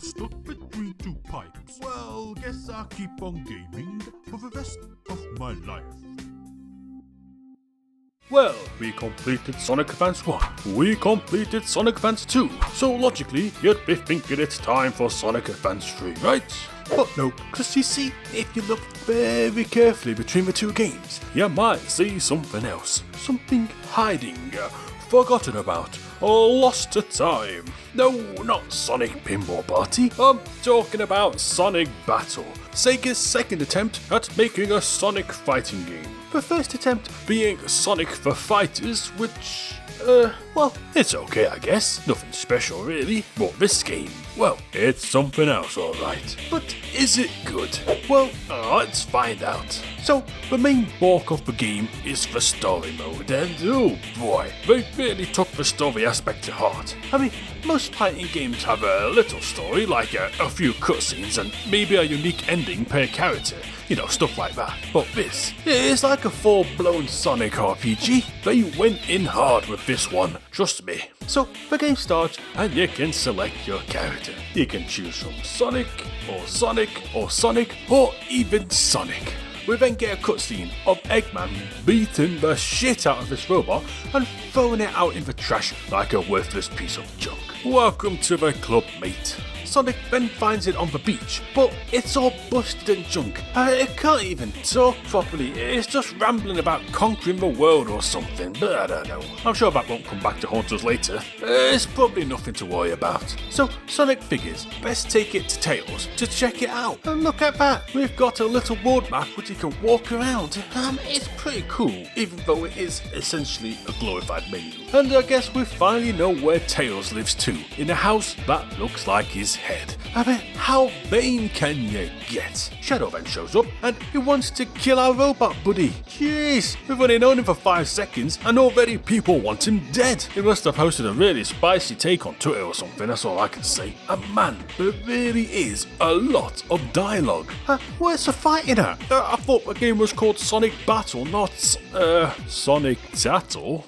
stuck between two pipes. Well, guess I'll keep on gaming for the rest of my life. Well, we completed Sonic Advance 1, we completed Sonic Advance 2, so logically you'd be thinking it's time for Sonic Advance 3, right? But no, because you see, if you look very carefully between the two games, you might see something else, something hiding, forgotten about, or lost to time. No, not Sonic Pinball Party, I'm talking about Sonic Battle, Sega's second attempt at making a Sonic fighting game. The first attempt being Sonic for Fighters, which, well, it's okay I guess, nothing special really, but this game, well, it's something else alright. But is it good? Well, let's find out. So, the main bulk of the game is the story mode, and oh boy, they really took the story aspect to heart. I mean, most fighting games have a little story, like a few cutscenes and maybe a unique ending per character, you know, stuff like that. But this is like a full-blown Sonic RPG. They went in hard with this one, trust me. So, the game starts and you can select your character. You can choose from Sonic, or even Sonic. We then get a cutscene of Eggman beating the shit out of this robot and throwing it out in the trash like a worthless piece of junk. Welcome to the club, mate. Sonic then finds it on the beach, but it's all busted and junk. It can't even talk properly, it's just rambling about conquering the world or something, but I don't know. I'm sure that won't come back to haunt us later. It's probably nothing to worry about. So Sonic figures, best take it to Tails to check it out. And look at that, we've got a little world map which you can walk around. It's pretty cool, even though it is essentially a glorified menu. And I guess we finally know where Tails lives too, in a house that looks like his head. I mean, how vain can you get? Shadow then shows up and he wants to kill our robot buddy. Jeez, we've only known him for 5 seconds and already people want him dead. He must have posted a really spicy take on Twitter or something, that's all I can say. And man, there really is a lot of dialogue. Where's the fighting at? I thought the game was called Sonic Battle, not, Sonic Tattle.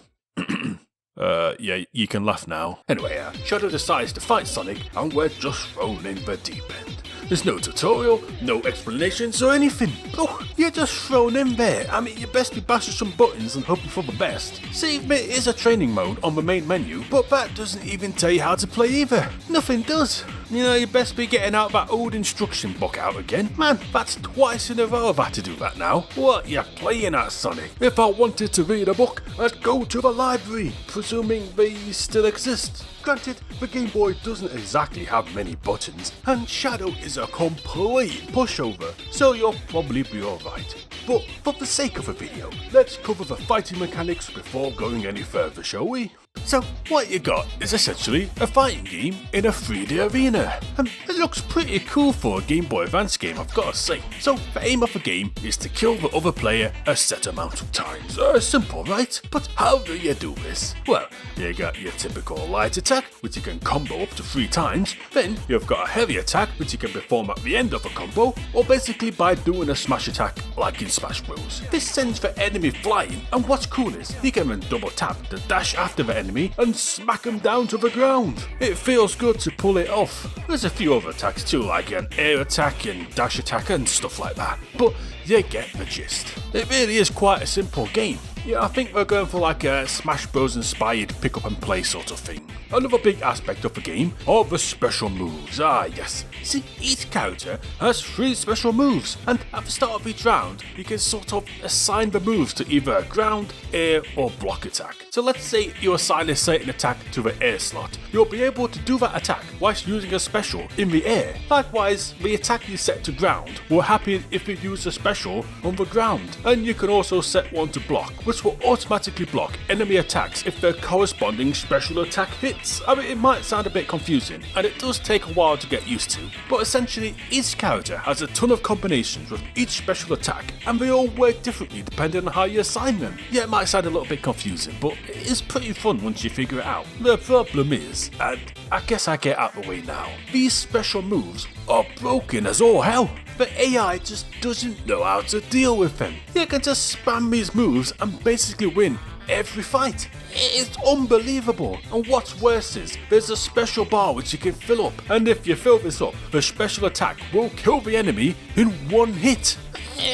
Yeah, you can laugh now. Anyway, Shadow decides to fight Sonic and we're just thrown in the deep end. There's no tutorial, no explanations or anything. Oh, you're just thrown in there. I mean, you best be bashing some buttons and hoping for the best. Save Bit is a training mode on the main menu, but that doesn't even tell you how to play either. Nothing does. You know, you best be getting out that old instruction book out again. Man, that's twice in a row I've had to do that now. What you playing at, Sonic? If I wanted to read a book, I'd go to the library, presuming they still exist. Granted, the Game Boy doesn't exactly have many buttons, and Shadow is a complete pushover, so you'll probably be alright. But for the sake of the video, let's cover the fighting mechanics before going any further, shall we? So, what you got is essentially a fighting game in a 3D arena, and it looks pretty cool for a Game Boy Advance game, I've got to say. So, the aim of the game is to kill the other player a set amount of times. Simple, right? But how do you do this? Well, you got your typical light attack, which you can combo up to 3 times, then you've got a heavy attack, which you can perform at the end of a combo, or basically by doing a smash attack like in Smash Bros. This sends the enemy flying, and what's cool is, you can then double tap to dash after the enemy and smack them down to the ground. It feels good to pull it off. There's a few other attacks too, like an air attack and dash attack and stuff like that, but you get the gist. It really is quite a simple game. Yeah, I think we're going for like a Smash Bros inspired pick up and play sort of thing. Another big aspect of the game are the special moves. Yes. See, each character has 3 special moves, and at the start of each round, you can sort of assign the moves to either ground, air, or block attack. So let's say you assign a certain attack to the air slot. You'll be able to do that attack whilst using a special in the air. Likewise, the attack you set to ground will happen if you use a special on the ground. And you can also set one to block, which will automatically block enemy attacks if their corresponding special attack hits. I mean, it might sound a bit confusing, and it does take a while to get used to, but essentially each character has a ton of combinations with each special attack, and they all work differently depending on how you assign them. Yeah, it might sound a little bit confusing, but it is pretty fun once you figure it out. The problem is, and I guess I get out the way now, these special moves are broken as all hell. The AI just doesn't know how to deal with them. You can just spam these moves and basically win every fight. It's unbelievable. And what's worse is, there's a special bar which you can fill up, and if you fill this up, the special attack will kill the enemy in one hit.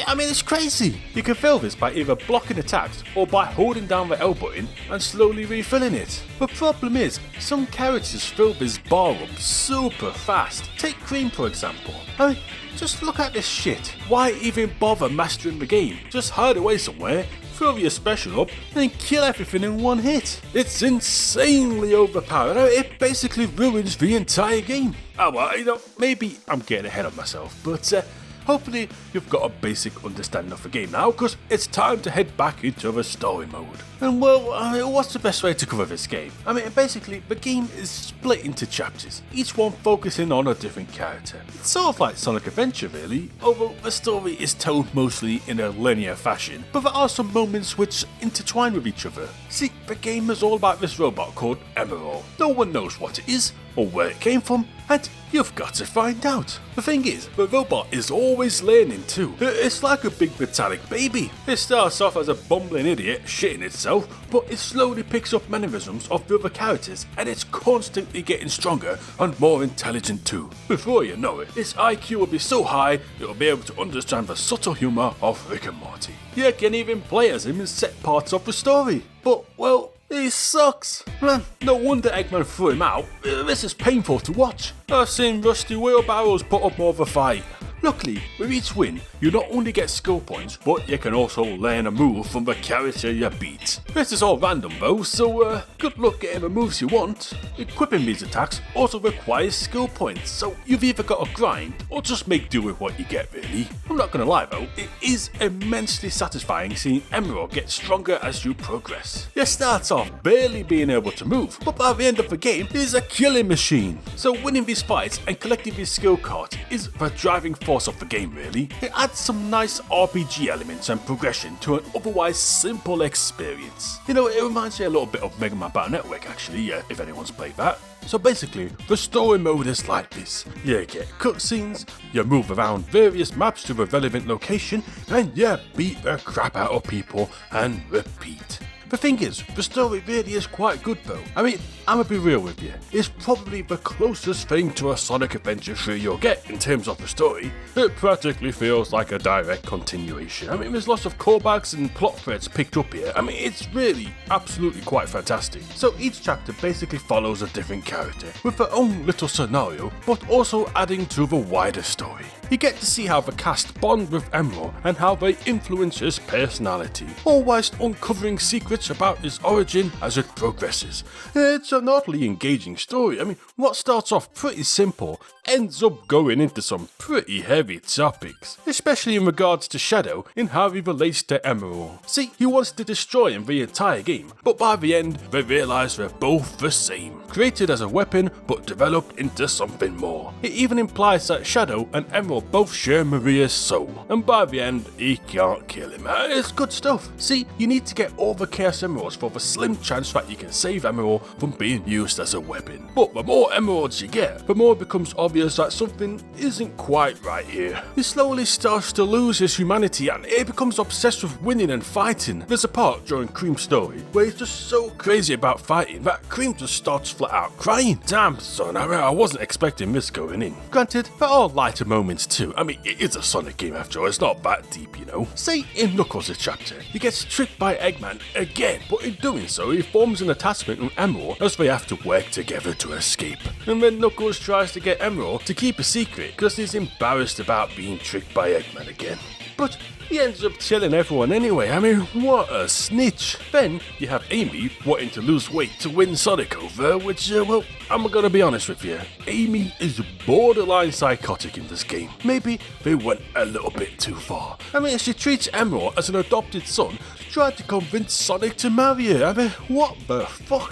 I mean, it's crazy. You can fill this by either blocking attacks or by holding down the L button and slowly refilling it. The problem is, some characters fill this bar up super fast. Take Cream for example. I mean, just look at this shit. Why even bother mastering the game? Just hide away somewhere, throw your special up, and kill everything in one hit. It's insanely overpowered. It basically ruins the entire game. Oh well, maybe I'm getting ahead of myself, but hopefully you've got a basic understanding of the game now, because it's time to head back into the story mode. And well, what's the best way to cover this game? I mean, basically, the game is split into chapters, each one focusing on a different character. It's sort of like Sonic Adventure really, although the story is told mostly in a linear fashion, but there are some moments which intertwine with each other. See, the game is all about this robot called Emerald. No one knows what it is, or where it came from, and you've got to find out. The thing is, the robot is always learning too. It's like a big metallic baby. It starts off as a bumbling idiot shitting itself, but it slowly picks up mannerisms of the other characters, and it's constantly getting stronger and more intelligent too. Before you know it, its IQ will be so high, it'll be able to understand the subtle humour of Rick and Morty. You can even play as him in set parts of the story. But, well, he sucks. Man, no wonder Eggman threw him out. This is painful to watch. I've seen rusty wheelbarrows put up more of a fight. Luckily, with each win, you not only get skill points, but you can also learn a move from the character you beat. This is all random though, so good luck getting the moves you want. Equipping these attacks also requires skill points, so you've either got to grind, or just make do with what you get really. I'm not gonna lie though, it is immensely satisfying seeing Emerald get stronger as you progress. You start off barely being able to move, but by the end of the game, he's a killing machine. So winning these fights and collecting these skill cards is the driving force of the game really. It adds some nice RPG elements and progression to an otherwise simple experience. It reminds me a little bit of Mega Man Battle Network actually, if anyone's played that. So basically, the story mode is like this. You get cutscenes, you move around various maps to the relevant location, and you beat the crap out of people and repeat. The thing is, the story really is quite good though. I mean, I'ma be real with you, it's probably the closest thing to a Sonic Adventure 3 you'll get in terms of the story. It practically feels like a direct continuation. I mean, there's lots of callbacks and plot threads picked up here. I mean, it's really absolutely quite fantastic. So each chapter basically follows a different character with their own little scenario, but also adding to the wider story. You get to see how the cast bond with Emerald and how they influence his personality, all whilst uncovering secrets about his origin as it progresses. It's an oddly engaging story. I mean, what starts off pretty simple ends up going into some pretty heavy topics, especially in regards to Shadow and how he relates to Emerald. See, he wants to destroy him the entire game, but by the end, they realise they're both the same, created as a weapon but developed into something more. It even implies that Shadow and Emerald both share Maria's soul, and by the end, he can't kill him. It's good stuff. See, you need to get all the Chaos Emeralds for the slim chance that you can save Emerald from being used as a weapon. But the more Emeralds you get, the more it becomes obvious that something isn't quite right here. He slowly starts to lose his humanity and he becomes obsessed with winning and fighting. There's a part during Cream's story where he's just so crazy about fighting that Cream just starts flat out crying. Damn son, I wasn't expecting this going in. Granted, there are lighter moments too. I mean, it is a Sonic game after all, it's not that deep, you know. Say in Knuckles' chapter, he gets tricked by Eggman again, but in doing so he forms an attachment with Emerald as they have to work together to escape. And then Knuckles tries to get Emerald to keep a secret because he's embarrassed about being tricked by Eggman again. But he ends up telling everyone anyway. I mean, what a snitch. Then you have Amy wanting to lose weight to win Sonic over, which, well, I'm gonna be honest with you. Amy is borderline psychotic in this game. Maybe they went a little bit too far. I mean, she treats Emerald as an adopted son, tried to convince Sonic to marry her. I mean, what the fuck?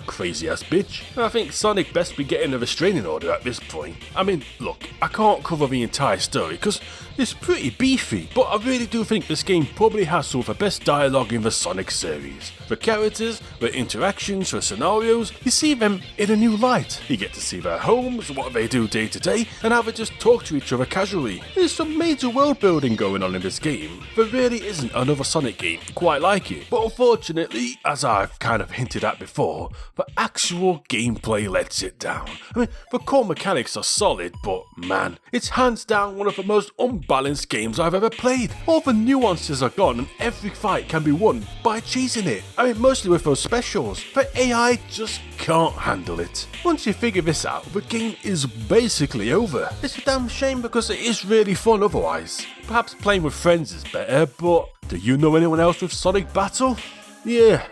Crazy ass bitch. I think Sonic best be getting a restraining order at this point. I mean, look, I can't cover the entire story because it's pretty beefy, but I really really do think this game probably has some of the best dialogue in the Sonic series. The characters, the interactions, the scenarios, you see them in a new light. You get to see their homes, what they do day to day, and how they just talk to each other casually. There's some major world building going on in this game. There really isn't another Sonic game quite like it. But unfortunately, as I've kind of hinted at before, the actual gameplay lets it down. I mean, the core mechanics are solid, but man, it's hands down one of the most unbalanced games I've ever played. All the nuances are gone and every fight can be won by cheesing it. I mean, mostly with those specials. The AI just can't handle it. Once you figure this out, the game is basically over. It's a damn shame because it is really fun otherwise. Perhaps playing with friends is better, but do you know anyone else with Sonic Battle? Yeah,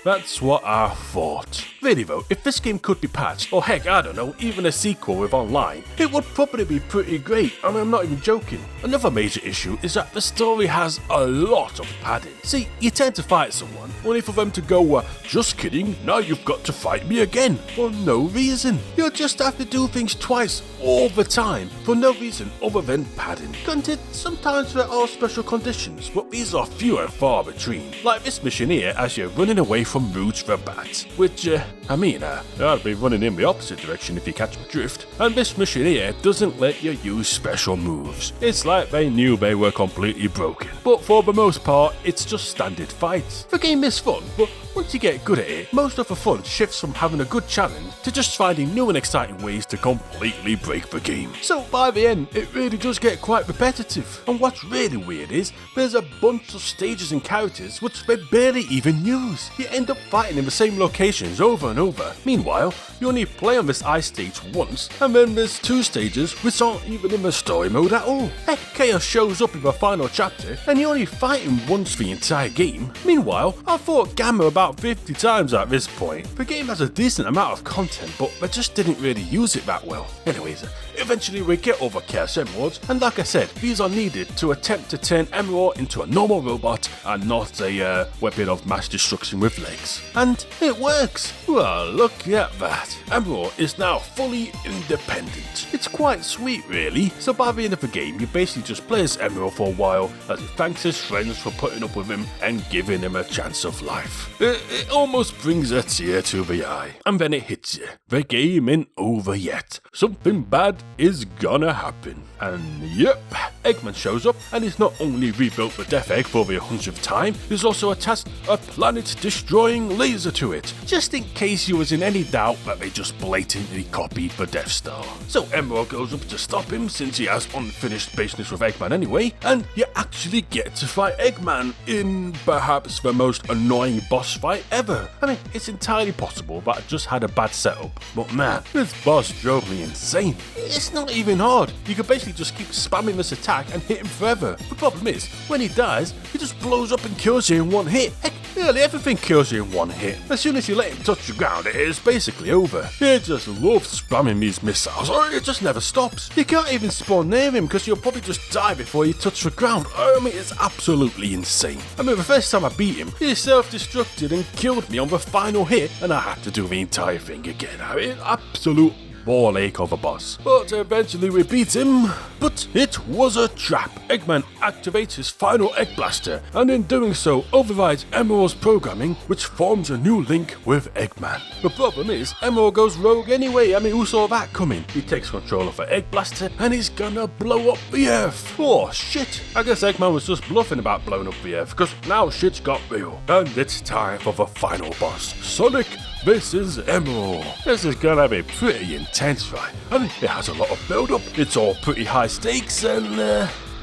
that's what I thought. Really though, if this game could be patched, or heck, I don't know, even a sequel with online, it would probably be pretty great. I mean, I'm not even joking. Another major issue is that the story has a lot of padding. See, you tend to fight someone, only for them to go, just kidding, now you've got to fight me again, for no reason. You'll just have to do things twice, all the time, for no reason other than padding. Granted, sometimes there are special conditions, but these are few and far between. Like this mission here, as you're running away from Rouge the Bat, which, I'd be running in the opposite direction if you catch my drift. And this mission here doesn't let you use special moves. It's like they knew they were completely broken. But for the most part, it's just standard fights. The game is fun, but once you get good at it, most of the fun shifts from having a good challenge to just finding new and exciting ways to completely break the game. So by the end, it really does get quite repetitive. And what's really weird is, there's a bunch of stages and characters which they barely even use. You end up fighting in the same locations over and over. Meanwhile, you only play on this ice stage once, and then there's 2 stages which aren't even in the story mode at all. Heck, Chaos shows up in the final chapter, and you only fight him once the entire game. Meanwhile, I fought Gamma about 50 times at this point. The game has a decent amount of content, but they just didn't really use it that well. Anyways, eventually we get over Chaos Emeralds, and like I said, these are needed to attempt to turn Emerald into a normal robot and not a weapon of mass destruction with legs. And it works! Well, look at that. Emerald is now fully independent. It's quite sweet really, so by the end of the game you basically just play as Emerald for a while as he thanks his friends for putting up with him and giving him a chance of life. It almost brings a tear to the eye. And then it hits you. The game ain't over yet. Something bad is gonna happen. And yep, Eggman shows up and he's not only rebuilt the Death Egg for the 100th time, he's also attached a planet-destroying laser to it, just in case you was in any doubt that they just blatantly copied the Death Star. So Emerald goes up to stop him since he has unfinished business with Eggman anyway, and you actually get to fight Eggman in perhaps the most annoying boss fight ever. I mean, it's entirely possible that I just had a bad setup, but man, this boss drove me insane. It's not even hard. You can basically just keep spamming this attack and hit him forever. The problem is, when he dies, he just blows up and kills you in one hit. Heck, nearly everything kills you in one hit. As soon as you let him touch the ground, it is basically over. He just loves spamming these missiles, or it just never stops. You can't even spawn near him because you'll probably just die before you touch the ground. I mean, it's absolutely insane. I mean, the first time I beat him, he self-destructed and killed me on the final hit, and I had to do the entire thing again. I mean, absolute ball ache of a boss. But eventually we beat him. But it was a trap. Eggman activates his final Egg Blaster, and in doing so overrides Emerald's programming, which forms a new link with Eggman. The problem is, Emerald goes rogue anyway. I mean, who saw that coming? He takes control of the Egg Blaster, and he's gonna blow up the Earth. Oh shit. I guess Eggman was just bluffing about blowing up the Earth, because now shit's got real. And it's time for the final boss, Sonic. This is Emerald. This is gonna be pretty intense, right? I mean, it has a lot of build-up, it's all pretty high stakes, and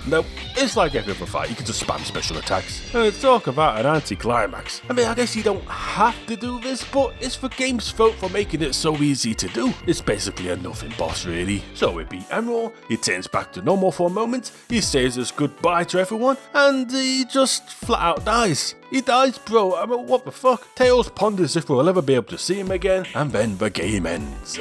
no, it's like every other fight, you can just spam special attacks. And talk about an anti-climax. I mean, I guess you don't have to do this, but it's the game's fault for making it so easy to do. It's basically a nothing boss, really. So we beat Emerald, he turns back to normal for a moment, he says his goodbye to everyone, and he just flat out dies. He dies, bro. I mean, what the fuck? Tails ponders if we'll ever be able to see him again, and then the game ends.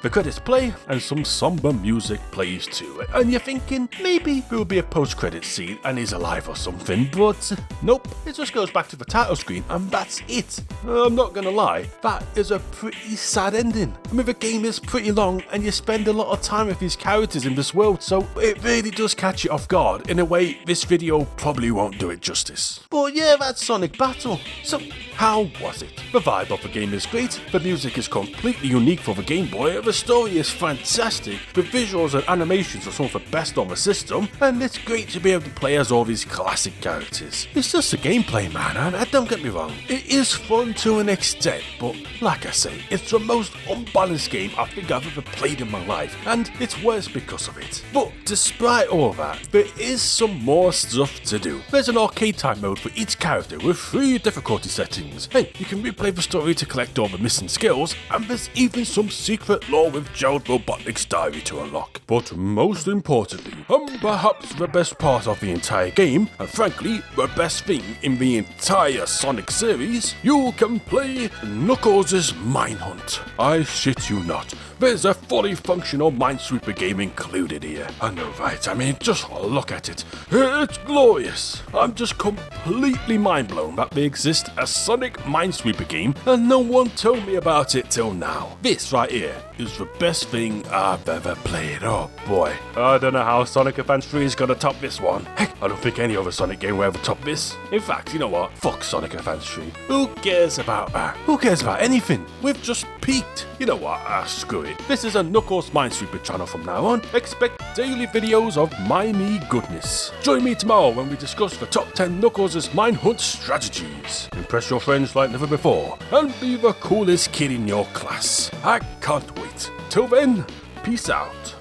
The credits play, and some somber music plays too. And you're thinking, maybe there will be a post-credit scene and he's alive or something, but nope. It just goes back to the title screen, and that's it. I'm not gonna lie, that is a pretty sad ending. I mean, the game is pretty long, and you spend a lot of time with these characters in this world, so it really does catch you off guard in a way this video probably won't do it justice. But yeah, that's Sonic Battle. So, how was it? The vibe of the game is great, the music is completely unique for the Game Boy, the story is fantastic, the visuals and animations are some of the best on the system, and it's great to be able to play as all these classic characters. It's just the gameplay, man, and don't get me wrong, it is fun to an extent, but like I say, it's the most unbalanced game I think I've ever played in my life, and it's worse because of it. But despite all that, there is some more stuff to do. There's an arcade time mode for each character with 3 difficulty settings. Hey, you can replay the story to collect all the missing skills, and there's even some secret lore with Gerald Robotnik's diary to unlock. But most importantly, perhaps the best part of the entire game, and frankly, the best thing in the entire Sonic series, you can play Knuckles' Mine Hunt. I shit you not. There's a fully functional Minesweeper game included here. I know, right? I mean, just look at it. It's glorious. I'm just completely mind blown that there exists a Sonic Minesweeper game and no one told me about it till now. This right here is the best thing I've ever played. Oh boy. I don't know how Sonic Advance 3 is gonna top this one. Heck, I don't think any other Sonic game will ever top this. In fact, you know what? Fuck Sonic Advance 3. Who cares about that? Who cares about anything? We've just peaked. You know what? Screw it. This is a Knuckles Minesweeper channel from now on. Expect daily videos of miney goodness. Join me tomorrow when we discuss the top 10 Knuckles' Mine Hunt strategies. Impress your friends like never before, and be the coolest kid in your class. I can't wait. Till then, peace out.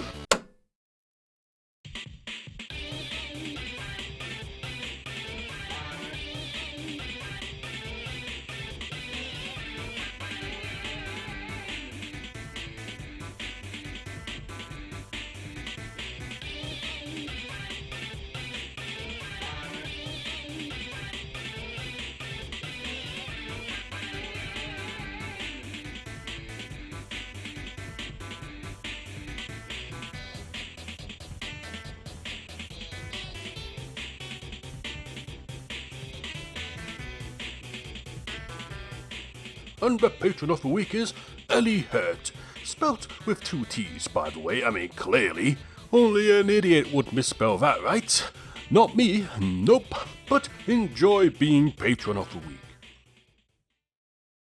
And the patron of the week is Ellie Hurt. Spelt with 2 T's, by the way. I mean, clearly. Only an idiot would misspell that, right? Not me, nope. But enjoy being patron of the week.